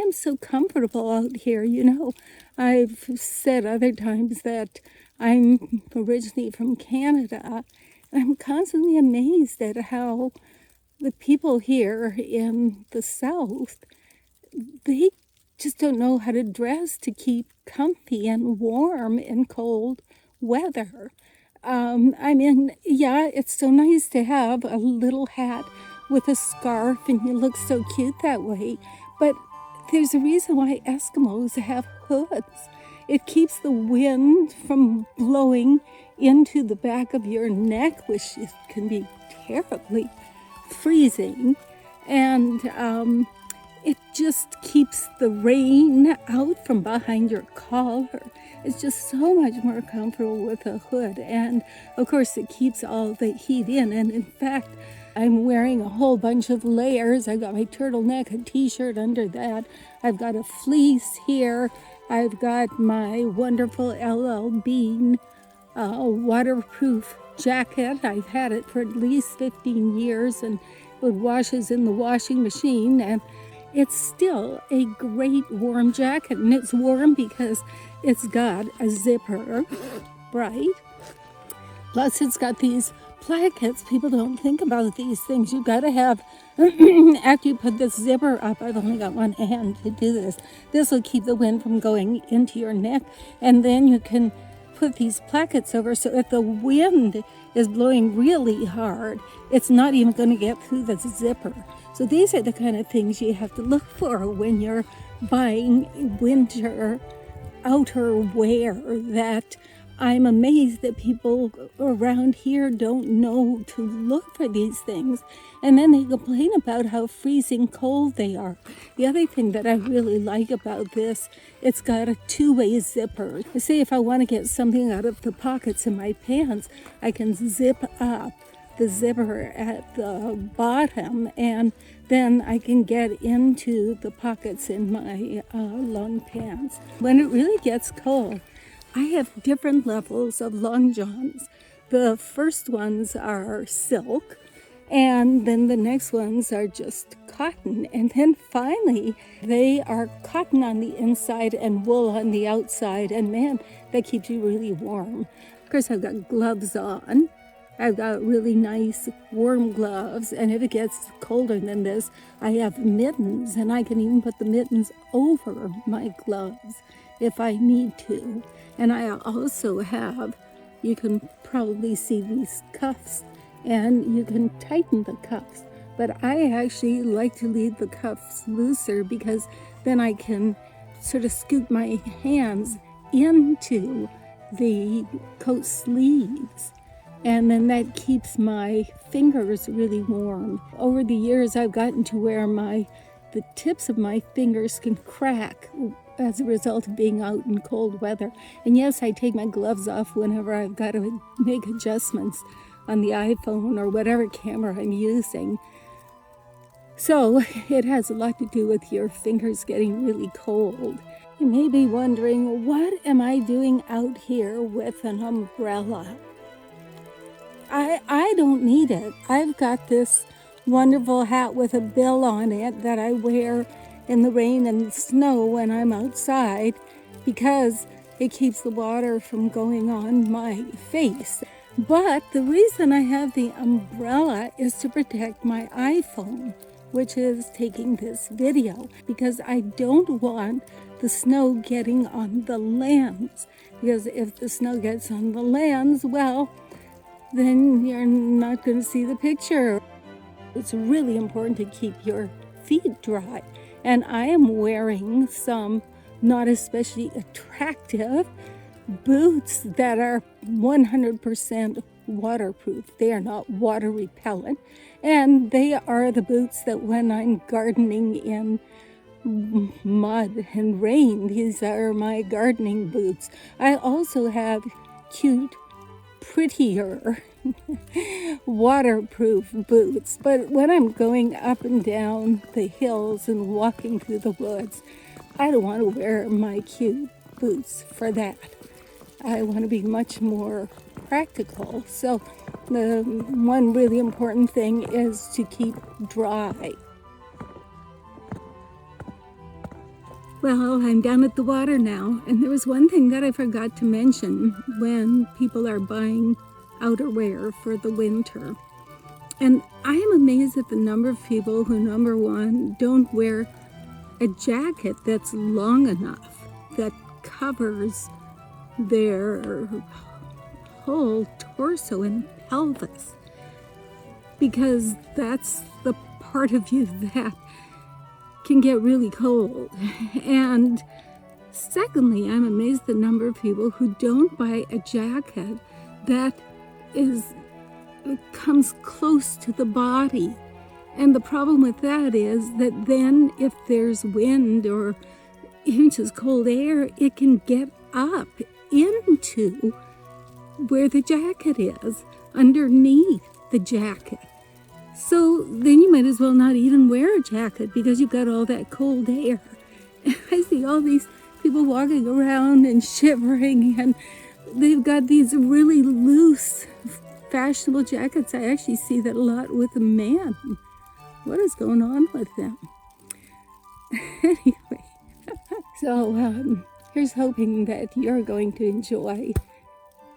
am so comfortable out here. I've said other times that I'm originally from Canada, and I'm constantly amazed at how the people here in the South, they just don't know how to dress to keep comfy and warm in cold weather. Yeah, it's so nice to have a little hat with a scarf, and you look so cute that way. But there's a reason why Eskimos have hoods. It keeps the wind from blowing into the back of your neck, which can be terribly freezing. And it just keeps the rain out from behind your collar. It's just so much more comfortable with a hood. And of course, it keeps all the heat in. And in fact, I'm wearing a whole bunch of layers. I've got my turtleneck, a t-shirt under that. I've got a fleece here. I've got my wonderful LL Bean waterproof jacket. I've had it for at least 15 years, and it washes in the washing machine, and it's still a great warm jacket. And it's warm because it's got a zipper, right? Plus it's got these plackets. People don't think about these things. You've got to have, after you put this zipper up, I've only got one hand to do this. This will keep the wind from going into your neck, and then you can put these plackets over, so if the wind is blowing really hard, it's not even going to get through the zipper. So these are the kind of things you have to look for when you're buying winter outerwear, that I'm amazed that people around here don't know to look for these things, and then they complain about how freezing cold they are. The other thing that I really like about this, it's got a two-way zipper. Say if I want to get something out of the pockets in my pants, I can zip up the zipper at the bottom, and then I can get into the pockets in my long pants. When it really gets cold, I have different levels of long johns. The first ones are silk, and then the next ones are just cotton. And then finally, they are cotton on the inside and wool on the outside. And man, that keeps you really warm. Of course, I've got gloves on. I've got really nice warm gloves. And if it gets colder than this, I have mittens, and I can even put the mittens over my gloves if I need to. And I also have, you can probably see these cuffs, and you can tighten the cuffs. But I actually like to leave the cuffs looser, because then I can sort of scoop my hands into the coat sleeves. And then that keeps my fingers really warm. Over the years, I've gotten to where the tips of my fingers can crack as a result of being out in cold weather. And yes, I take my gloves off whenever I've got to make adjustments on the iPhone or whatever camera I'm using. So it has a lot to do with your fingers getting really cold. You may be wondering, what am I doing out here with an umbrella? I don't need it. I've got this wonderful hat with a bill on it that I wear in the rain and the snow when I'm outside, because it keeps the water from going on my face. But the reason I have the umbrella is to protect my iPhone, which is taking this video, because I don't want the snow getting on the lens. Because if the snow gets on the lens, well, then you're not going to see the picture. It's really important to keep your feet dry. And I am wearing some not especially attractive boots that are 100% waterproof. They are not water repellent. And they are the boots that when I'm gardening in mud and rain, these are my gardening boots. I also have cute, prettier waterproof boots, but when I'm going up and down the hills and walking through the woods, I don't want to wear my cute boots for that. I want to be much more practical. So the one really important thing is to keep dry. Well, I'm down at the water now, and there was one thing that I forgot to mention when people are buying outerwear for the winter. And I am amazed at the number of people who, number one, don't wear a jacket that's long enough, that covers their whole torso and pelvis, because that's the part of you that can get really cold. And secondly, I'm amazed at the number of people who don't buy a jacket that comes close to the body. And the problem with that is that then if there's wind or even just cold air, it can get up into where the jacket is, underneath the jacket. So then you might as well not even wear a jacket because you've got all that cold air. And I see all these people walking around and shivering, and they've got these really loose, fashionable jackets. I actually see that a lot with the men. What is going on with them? Anyway, so here's hoping that you're going to enjoy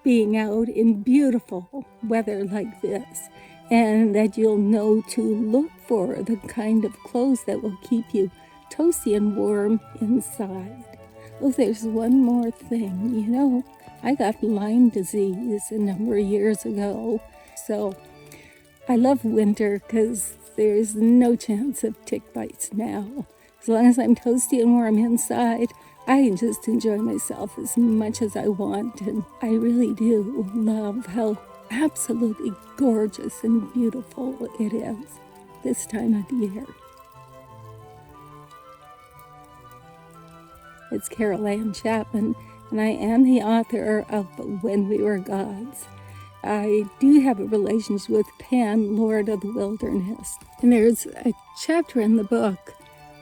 being out in beautiful weather like this, and that you'll know to look for the kind of clothes that will keep you toasty and warm inside. Oh, there's one more thing. You know, I got Lyme disease a number of years ago, so I love winter because there's no chance of tick bites now. As long as I'm toasty and warm inside, I can just enjoy myself as much as I want, and I really do love how absolutely gorgeous and beautiful it is this time of year. It's Carol Ann Chapman, and I am the author of When We Were Gods. I do have a relationship with Pan, Lord of the Wilderness, and there's a chapter in the book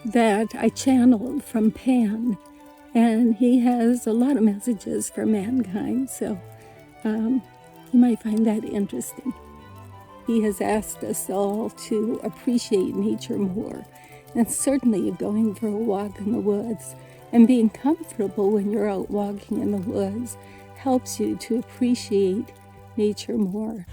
that I channeled from Pan, and he has a lot of messages for mankind, so you might find that interesting. He has asked us all to appreciate nature more, and certainly going for a walk in the woods and being comfortable when you're out walking in the woods helps you to appreciate nature more.